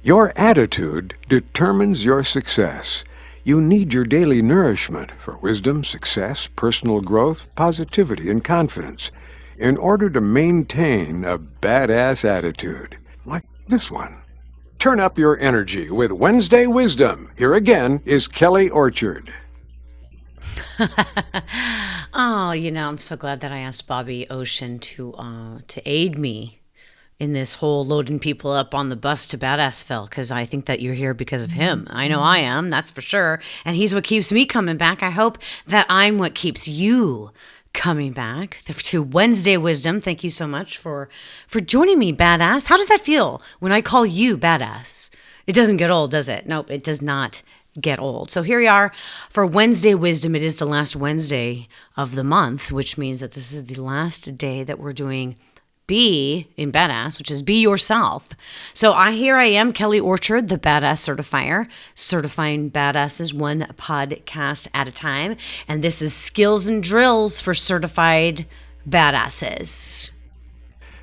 Your attitude determines your success. You need your daily nourishment for wisdom, success, personal growth, positivity, and confidence in order to maintain a badass attitude, like this one. Turn up your energy with Wednesday Wisdom. Here again is Kelly Orchard. Oh, I'm so glad that I asked Bobby Ocean to aid me in this whole loading people up on the bus to Badassville, because I think that you're here because of him. I know I am, that's for sure. And he's what keeps me coming back. I hope that I'm what keeps you coming back to Wednesday Wisdom. Thank you so much for joining me, Badass. How does that feel when I call you Badass? It doesn't get old, does it? Nope, it does not get old. So here we are for Wednesday Wisdom. It is the last Wednesday of the month, which means that this is the last day that we're doing Be in Badass, which is be yourself. So here I am, Kelly Orchard, the Badass Certifier, certifying badasses one podcast at a time. And this is skills and drills for certified badasses.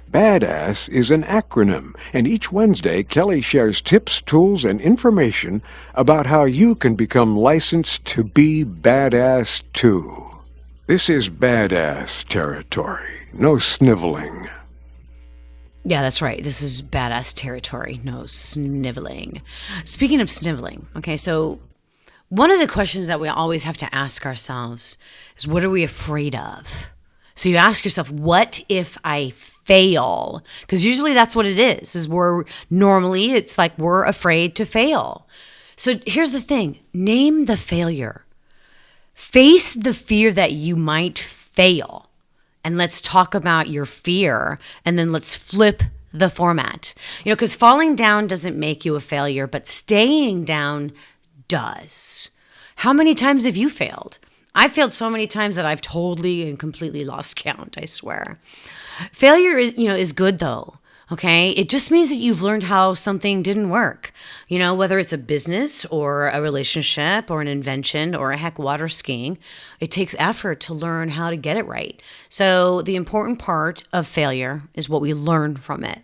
Badass is an acronym, and each Wednesday, Kelly shares tips, tools, and information about how you can become licensed to be badass too. This is badass territory, no sniveling. Yeah, that's right. This is badass territory, no sniveling. Speaking of sniveling, okay, so one of the questions that we always have to ask ourselves is, what are we afraid of? So you ask yourself, what if I fail? Because usually that's what it is it's like we're afraid to fail. So here's the thing, name the failure. Face the fear that you might fail. And let's talk about your fear, and then let's flip the format. Because falling down doesn't make you a failure, but staying down does. How many times have you failed? I've failed so many times that I've totally and completely lost count, I swear. Failure is good though. Okay, it just means that you've learned how something didn't work. Whether it's a business or a relationship or an invention or water skiing, it takes effort to learn how to get it right. So the important part of failure is what we learn from it.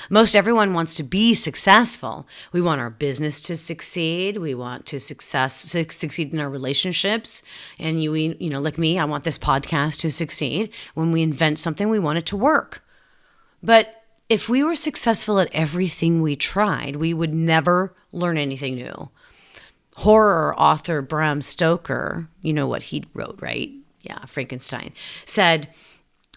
Most everyone wants to be successful. We want our business to succeed. We want to succeed in our relationships. And like me, I want this podcast to succeed. When we invent something, we want it to work. But if we were successful at everything we tried, we would never learn anything new. Horror author Bram Stoker, you know what he wrote, right? Yeah, Frankenstein, said,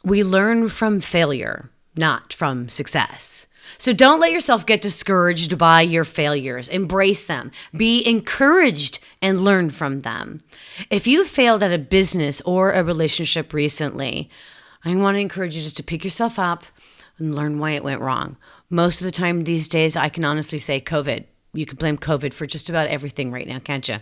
"We learn from failure, not from success." So don't let yourself get discouraged by your failures. Embrace them. Be encouraged and learn from them. If you failed at a business or a relationship recently, I want to encourage you just to pick yourself up and learn why it went wrong. Most of the time these days, I can honestly say COVID. You can blame COVID for just about everything right now, can't you?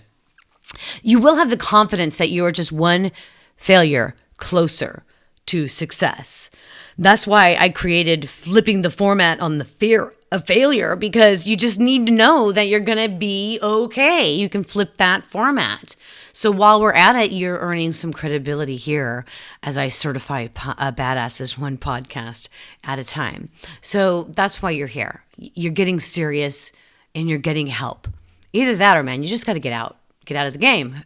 You will have the confidence that you are just one failure closer to success. That's why I created flipping the format on the fear of failure, because you just need to know that you're going to be okay. You can flip that format. So while we're at it, you're earning some credibility here as I certify badasses one podcast at a time. So that's why you're here. You're getting serious and you're getting help. Either that or, man, you just got to get out of the game,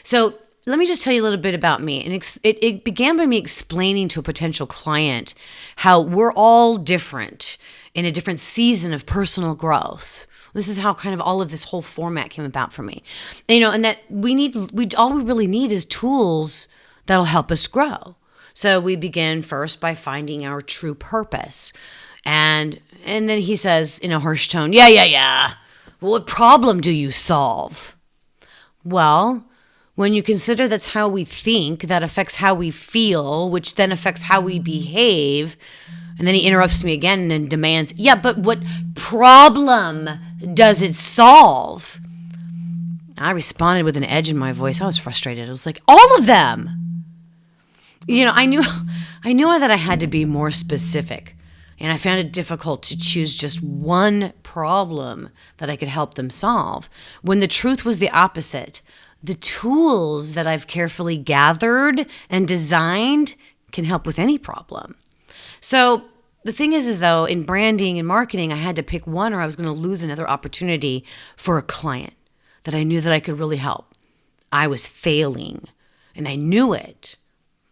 So let me just tell you a little bit about me. And it began by me explaining to a potential client how we're all different in a different season of personal growth. This is how kind of all of this whole format came about for me. And that all we really need is tools that'll help us grow. So we begin first by finding our true purpose. And then he says in a harsh tone, yeah. Well, what problem do you solve? Well, when you consider that's how we think, that affects how we feel, which then affects how we behave. And then he interrupts me again and demands, yeah, but what problem does it solve? I responded with an edge in my voice. I was frustrated. I was like, all of them. I knew that I had to be more specific. And I found it difficult to choose just one problem that I could help them solve, when the truth was the opposite. The tools that I've carefully gathered and designed can help with any problem. So the thing is though, in branding and marketing, I had to pick one or I was going to lose another opportunity for a client that I knew that I could really help. I was failing and I knew it.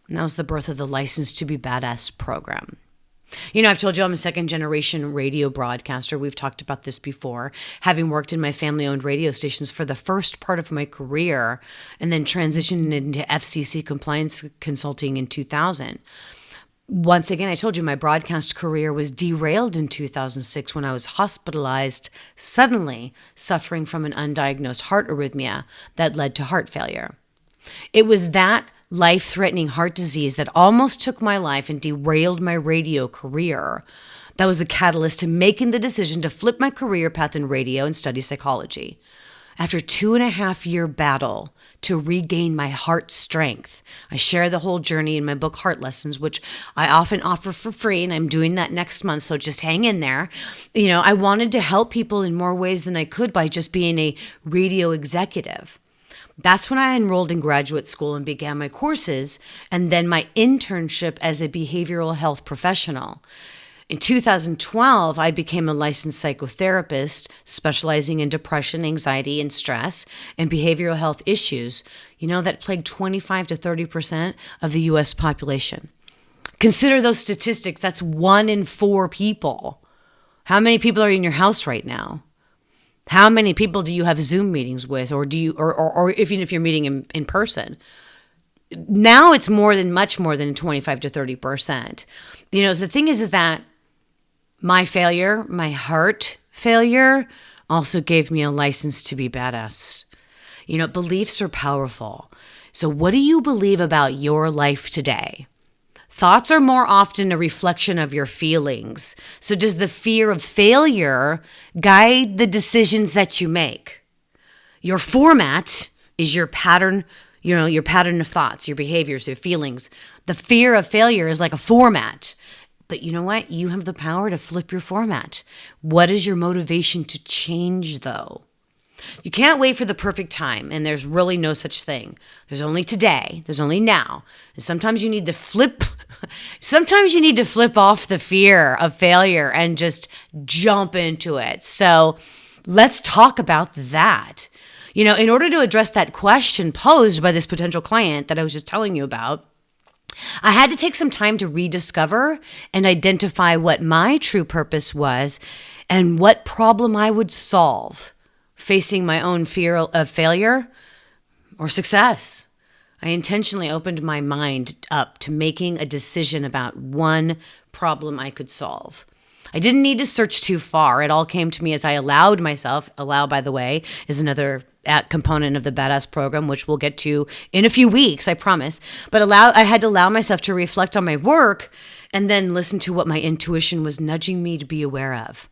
And that was the birth of the License to Be Badass program. I've told you I'm a second generation radio broadcaster. We've talked about this before, having worked in my family owned radio stations for the first part of my career and then transitioned into FCC compliance consulting in 2000. Once again, I told you my broadcast career was derailed in 2006 when I was hospitalized, suddenly suffering from an undiagnosed heart arrhythmia that led to heart failure. It was that life-threatening heart disease that almost took my life and derailed my radio career. That was the catalyst to making the decision to flip my career path in radio and study psychology. After a 2.5-year battle to regain my heart strength, I share the whole journey in my book, Heart Lessons, which I often offer for free, and I'm doing that next month, so just hang in there. I wanted to help people in more ways than I could by just being a radio executive. That's when I enrolled in graduate school and began my courses and then my internship as a behavioral health professional. In 2012, I became a licensed psychotherapist specializing in depression, anxiety, and stress and behavioral health issues, that plague 25 to 30% of the U.S. population. Consider those statistics. That's 1 in 4 people. How many people are in your house right now? How many people do you have Zoom meetings with, or do you, or even if you're meeting in person? Now it's much more than 25 to 30%. The thing is that my failure, my heart failure, also gave me a license to be badass. Beliefs are powerful. So what do you believe about your life today? Thoughts are more often a reflection of your feelings. So does the fear of failure guide the decisions that you make? Your format is your pattern, your pattern of thoughts, your behaviors, your feelings. The fear of failure is like a format. But you know what? You have the power to flip your format. What is your motivation to change, though? You can't wait for the perfect time, and there's really no such thing. There's only today. There's only now. And sometimes you need to flip off the fear of failure and just jump into it. So let's talk about that. In order to address that question posed by this potential client that I was just telling you about, I had to take some time to rediscover and identify what my true purpose was and what problem I would solve facing my own fear of failure or success. I intentionally opened my mind up to making a decision about one problem I could solve. I didn't need to search too far. It all came to me as I allowed myself. Allow, by the way, is another component of the Badass program, which we'll get to in a few weeks, I promise. But I had to allow myself to reflect on my work and then listen to what my intuition was nudging me to be aware of.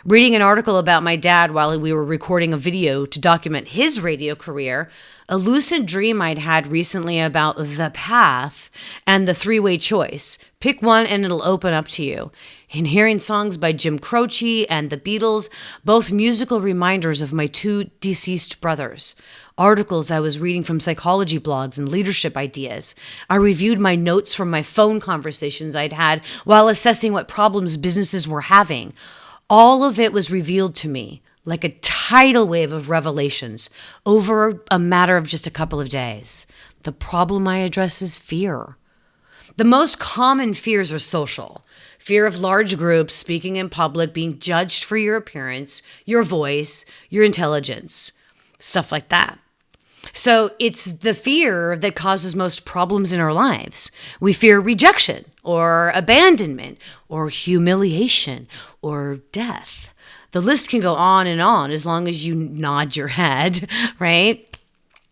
Reading an article about my dad while we were recording a video to document his radio career, a lucid dream I'd had recently about the path and the 3-way choice. Pick one and it'll open up to you. And hearing songs by Jim Croce and the Beatles, both musical reminders of my 2 deceased brothers. Articles I was reading from psychology blogs and leadership ideas. I reviewed my notes from my phone conversations I'd had while assessing what problems businesses were having. All of it was revealed to me like a tidal wave of revelations over a matter of just a couple of days. The problem I address is fear. The most common fears are social. Fear of large groups, speaking in public, being judged for your appearance, your voice, your intelligence, stuff like that. So it's the fear that causes most problems in our lives. We fear rejection or abandonment or humiliation or death. The list can go on as long as you nod your head, right?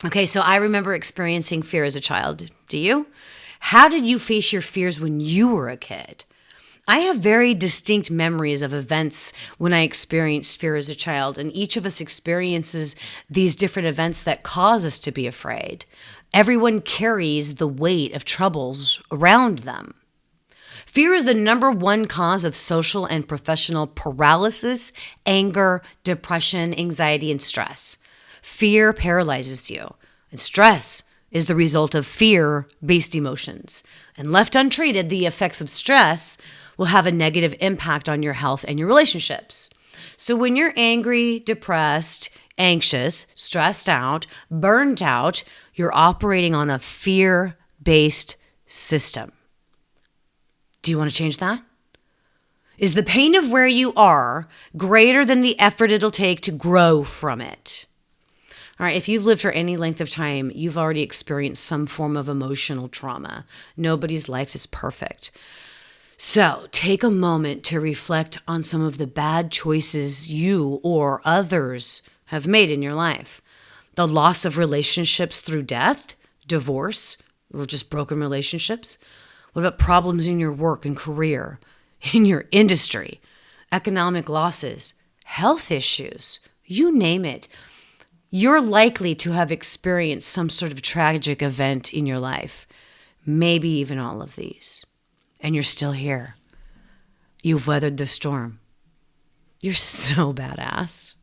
Okay, so I remember experiencing fear as a child. Do you? How did you face your fears when you were a kid? I have very distinct memories of events when I experienced fear as a child, and each of us experiences these different events that cause us to be afraid. Everyone carries the weight of troubles around them. Fear is the number one cause of social and professional paralysis, anger, depression, anxiety, and stress. Fear paralyzes you, and stress is the result of fear-based emotions. And left untreated, the effects of stress will have a negative impact on your health and your relationships. So when you're angry, depressed, anxious, stressed out, burned out, you're operating on a fear-based system. Do you want to change that? Is the pain of where you are greater than the effort it'll take to grow from it? All right, if you've lived for any length of time, you've already experienced some form of emotional trauma. Nobody's life is perfect. So take a moment to reflect on some of the bad choices you or others have made in your life. The loss of relationships through death, divorce, or just broken relationships. What about problems in your work and career, in your industry, economic losses, health issues, you name it? You're likely to have experienced some sort of tragic event in your life, maybe even all of these, and you're still here. You've weathered the storm. You're so badass.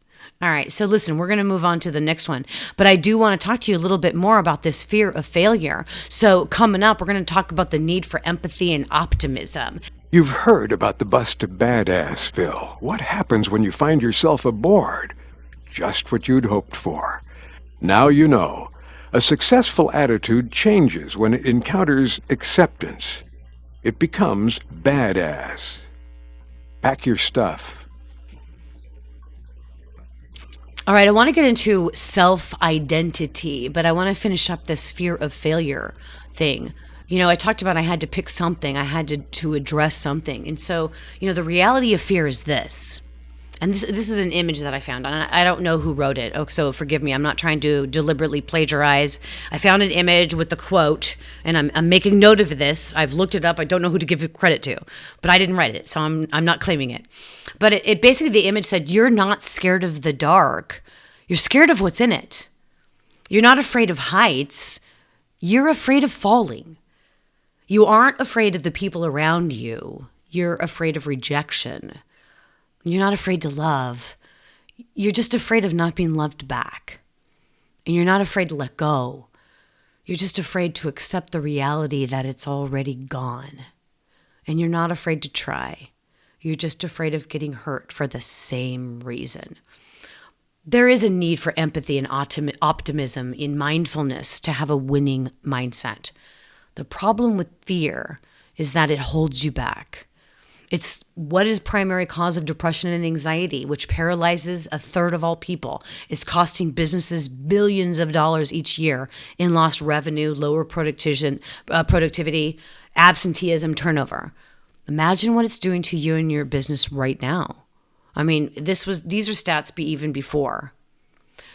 All right, so listen, we're going to move on to the next one, but I do want to talk to you a little bit more about this fear of failure. So coming up, we're going to talk about the need for empathy and optimism. You've heard about the bus to badass, Phil. What happens when you find yourself aboard? Just what you'd hoped for. Now you know. A successful attitude changes when it encounters acceptance. It becomes badass. Pack your stuff. All right, I want to get into self-identity, but I want to finish up this fear of failure thing. You know, I talked about I had to pick something. I had to address something. And so, you know, the reality of fear is this. And this is an image that I found, and I don't know who wrote it. Oh, so forgive me. I'm not trying to deliberately plagiarize. I found an image with the quote, and I'm making note of this. I've looked it up. I don't know who to give credit to, but I didn't write it, so I'm not claiming it. But it basically, the image said, you're not scared of the dark. You're scared of what's in it. You're not afraid of heights. You're afraid of falling. You aren't afraid of the people around you. You're afraid of rejection. You're not afraid to love. You're just afraid of not being loved back. And you're not afraid to let go. You're just afraid to accept the reality that it's already gone. And you're not afraid to try. You're just afraid of getting hurt for the same reason. There is a need for empathy and optimism in mindfulness to have a winning mindset. The problem with fear is that it holds you back. It's what is primary cause of depression and anxiety, which paralyzes a third of all people. It's costing businesses billions of dollars each year in lost revenue, lower productivity, absenteeism, turnover. Imagine what it's doing to you and your business right now. I mean, these are stats even before.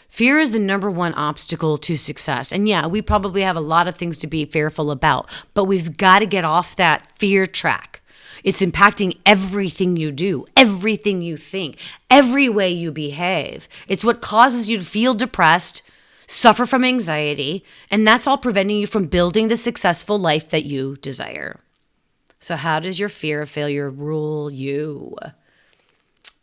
Fear is the number one obstacle to success. And yeah, we probably have a lot of things to be fearful about, but we've got to get off that fear track. It's impacting everything you do, everything you think, every way you behave. It's what causes you to feel depressed, suffer from anxiety, and that's all preventing you from building the successful life that you desire. So how does your fear of failure rule you?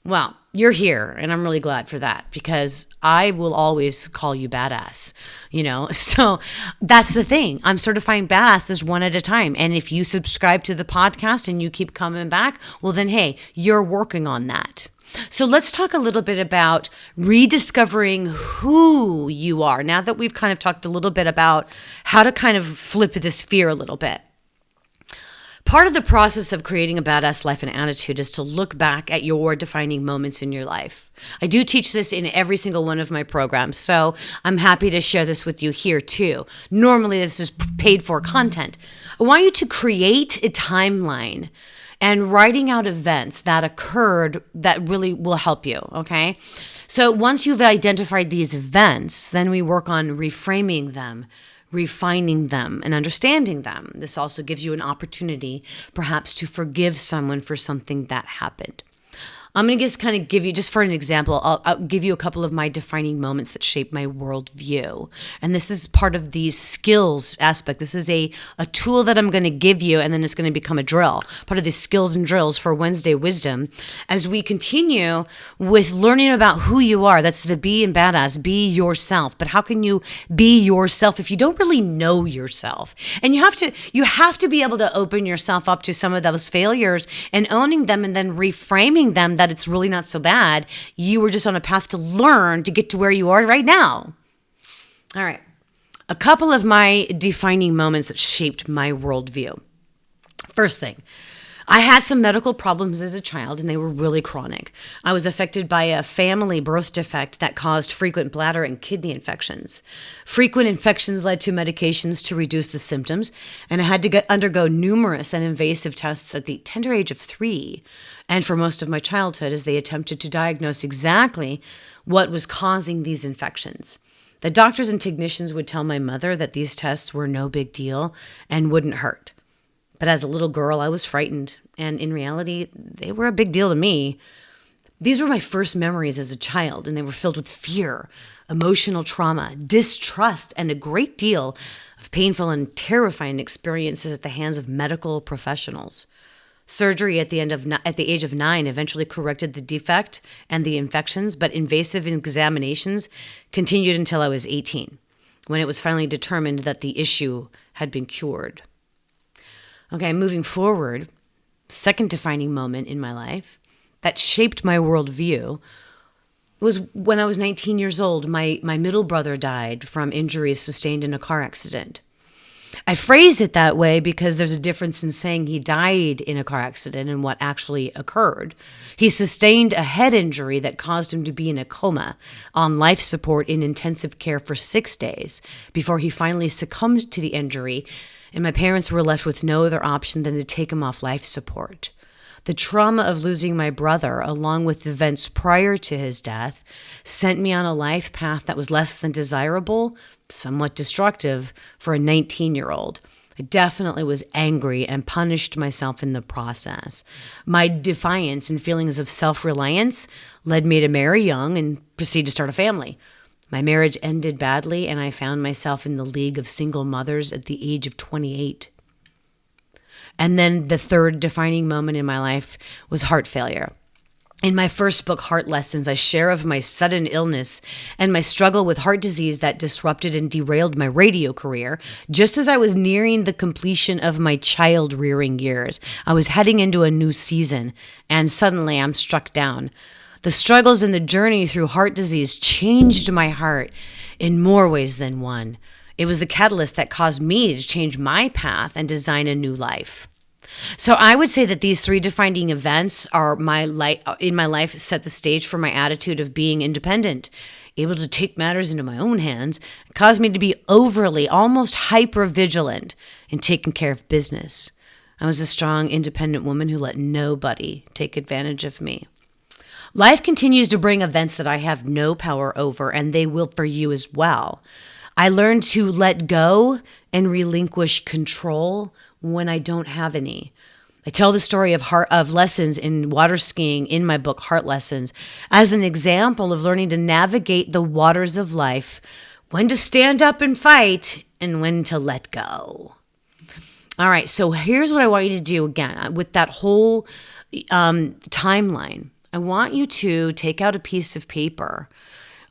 Well, you're here, and I'm really glad for that because I will always call you badass, you know? So that's the thing. I'm certifying badasses one at a time. And if you subscribe to the podcast and you keep coming back, well, then, hey, you're working on that. So let's talk a little bit about rediscovering who you are. Now that we've kind of talked a little bit about how to kind of flip this fear a little bit. Part of the process of creating a badass life and attitude is to look back at your defining moments in your life. I do teach this in every single one of my programs, so I'm happy to share this with you here too. Normally, this is paid for content. I want you to create a timeline and writing out events that occurred that really will help you, okay? So once you've identified these events, then we work on reframing them, refining them, and understanding them. This also gives you an opportunity, perhaps, to forgive someone for something that happened. I'm going to just kind of give you, just for an example, I'll give you a couple of my defining moments that shaped my worldview. And this is part of the skills aspect. This is a tool that I'm going to give you, and then it's going to become a drill, part of the skills and drills for Wednesday Wisdom. As we continue with learning about who you are, that's the be in badass, be yourself. But how can you be yourself if you don't really know yourself? And you have to be able to open yourself up to some of those failures and owning them, and then reframing them that it's really not so bad. You were just on a path to learn to get to where you are right now. All right. A couple of my defining moments that shaped my worldview. First thing, I had some medical problems as a child, and they were really chronic. I was affected by a family birth defect that caused frequent bladder and kidney infections. Frequent infections led to medications to reduce the symptoms, and I had to undergo numerous and invasive tests at the tender age of 3, and for most of my childhood, as they attempted to diagnose exactly what was causing these infections. The doctors and technicians would tell my mother that these tests were no big deal and wouldn't hurt. But as a little girl, I was frightened, and in reality, they were a big deal to me. These were my first memories as a child, and they were filled with fear, emotional trauma, distrust, and a great deal of painful and terrifying experiences at the hands of medical professionals. Surgery at the age of 9 eventually corrected the defect and the infections, but invasive examinations continued until I was 18, when it was finally determined that the issue had been cured. Okay, moving forward, second defining moment in my life that shaped my worldview was when I was 19 years old. My middle brother died from injuries sustained in a car accident. I phrase it that way because there's a difference in saying he died in a car accident and what actually occurred. He sustained a head injury that caused him to be in a coma on life support in intensive care for 6 days before he finally succumbed to the injury, and my parents were left with no other option than to take him off life support. The trauma of losing my brother, along with events prior to his death, sent me on a life path that was less than desirable, somewhat destructive for a 19-year-old. I definitely was angry and punished myself in the process. My defiance and feelings of self-reliance led me to marry young and proceed to start a family. My marriage ended badly, and I found myself in the league of single mothers at the age of 28. And then the third defining moment in my life was heart failure. In my first book, Heart Lessons, I share of my sudden illness and my struggle with heart disease that disrupted and derailed my radio career. Just as I was nearing the completion of my child-rearing years, I was heading into a new season, and suddenly I'm struck down. The struggles and the journey through heart disease changed my heart in more ways than one. It was the catalyst that caused me to change my path and design a new life. So I would say that these 3 defining events are in my life set the stage for my attitude of being independent, able to take matters into my own hands, and caused me to be overly, almost hyper-vigilant in taking care of business. I was a strong, independent woman who let nobody take advantage of me. Life continues to bring events that I have no power over, and they will for you as well. I learned to let go and relinquish control when I don't have any. I tell the story of lessons in water skiing in my book, Heart Lessons, as an example of learning to navigate the waters of life, when to stand up and fight, and when to let go. All right, so here's what I want you to do again with that whole timeline. I want you to take out a piece of paper,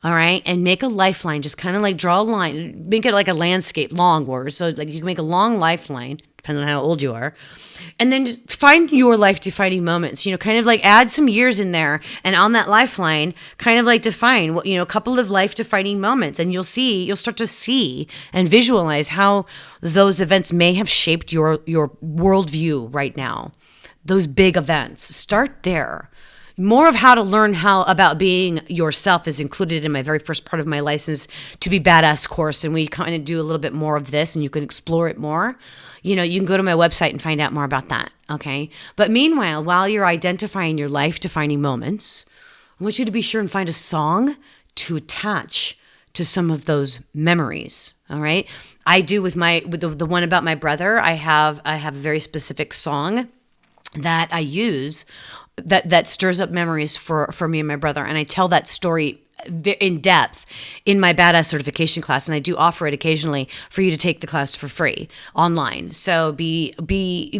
all right, and make a lifeline. Just kind of like draw a line, make it like a landscape, long words. So like you can make a long lifeline, depends on how old you are, and then just find your life-defining moments. Kind of like add some years in there, and on that lifeline, kind of like define what a couple of life-defining moments, and you'll start to see and visualize how those events may have shaped your worldview right now. Those big events. Start there. More of how to learn about being yourself is included in my very first part of my License to Be Badass course. And we kind of do a little bit more of this, and you can explore it more. You can go to my website and find out more about that. Okay. But meanwhile, while you're identifying your life-defining moments, I want you to be sure and find a song to attach to some of those memories. All right. I do with the one about my brother. I have a very specific song that I use that stirs up memories for me and my brother. And I tell that story in depth in my badass certification class, and I do offer it occasionally for you to take the class for free online. So be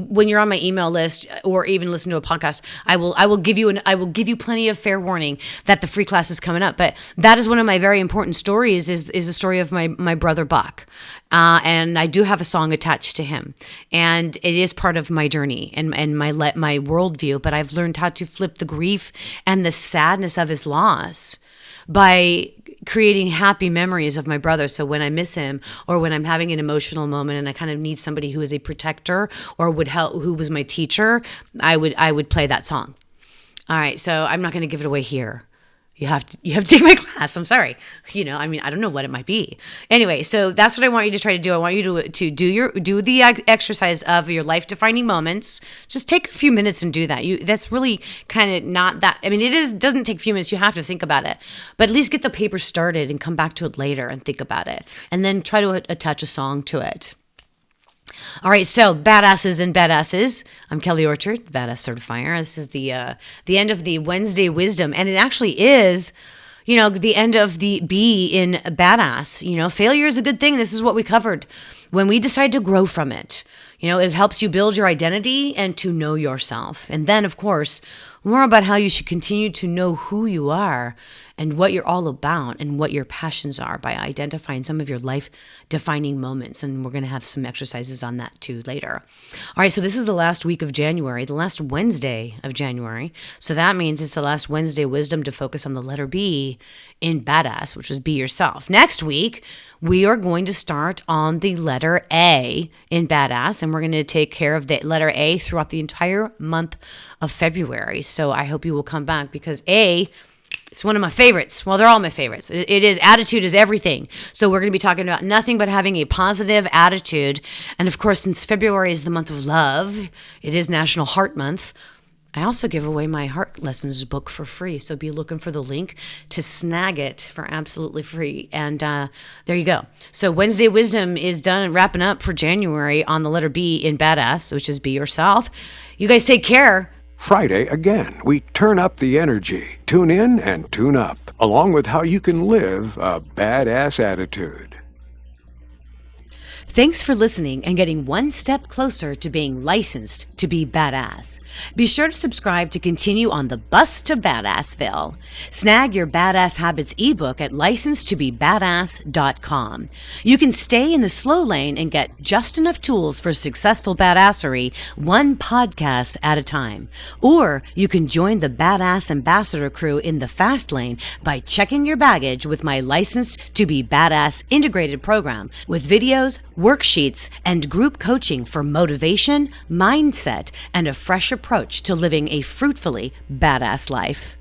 when you're on my email list or even listen to a podcast, I will give you plenty of fair warning that the free class is coming up. But that is one of my very important stories is the story of my brother Buck. And I do have a song attached to him, and it is part of my journey and my worldview. But I've learned how to flip the grief and the sadness of his loss by creating happy memories of my brother. So when I miss him, or when I'm having an emotional moment and I kind of need somebody who is a protector or would help, who was my teacher, I would play that song. All right, so I'm not going to give it away here. You have to take my class. I'm sorry. I don't know what it might be. Anyway, so that's what I want you to try to do. I want you to do the exercise of your life defining moments. Just take a few minutes and do that. That's really kind of not that. I mean, doesn't take a few minutes. You have to think about it, but at least get the paper started and come back to it later and think about it, and then try to attach a song to it. All right, so badasses and badasses. I'm Kelly Orchard, Badass Certifier. This is the end of the Wednesday Wisdom, and it actually is, the end of the B in badass. Failure is a good thing. This is what we covered. When we decide to grow from it, it helps you build your identity and to know yourself. And then, of course, more about how you should continue to know who you are and what you're all about and what your passions are by identifying some of your life-defining moments. And we're going to have some exercises on that too later. All right, so this is the last week of January, the last Wednesday of January. So that means it's the last Wednesday wisdom to focus on the letter B in badass, which was be yourself. Next week, we are going to start on the letter A in badass, and we're going to take care of the letter A throughout the entire month of February. So I hope you will come back, because A, it's one of my favorites. Well, they're all my favorites. It is, attitude is everything. So we're going to be talking about nothing but having a positive attitude. And of course, since February is the month of love, it is National Heart Month. I also give away my Heart Lessons book for free. So be looking for the link to snag it for absolutely free. And there you go. So Wednesday Wisdom is done and wrapping up for January on the letter B in badass, which is be yourself. You guys take care. Friday, again, we turn up the energy. Tune in and tune up, along with how you can live a badass attitude. Thanks for listening and getting one step closer to being licensed to be badass. Be sure to subscribe to continue on the bus to Badassville. Snag your Badass Habits ebook at licensedtobebadass.com. You can stay in the slow lane and get just enough tools for successful badassery, one podcast at a time. Or you can join the Badass Ambassador crew in the fast lane by checking your baggage with my Licensed to Be Badass integrated program with videos, worksheets, and group coaching for motivation, mindset, and a fresh approach to living a fruitfully badass life.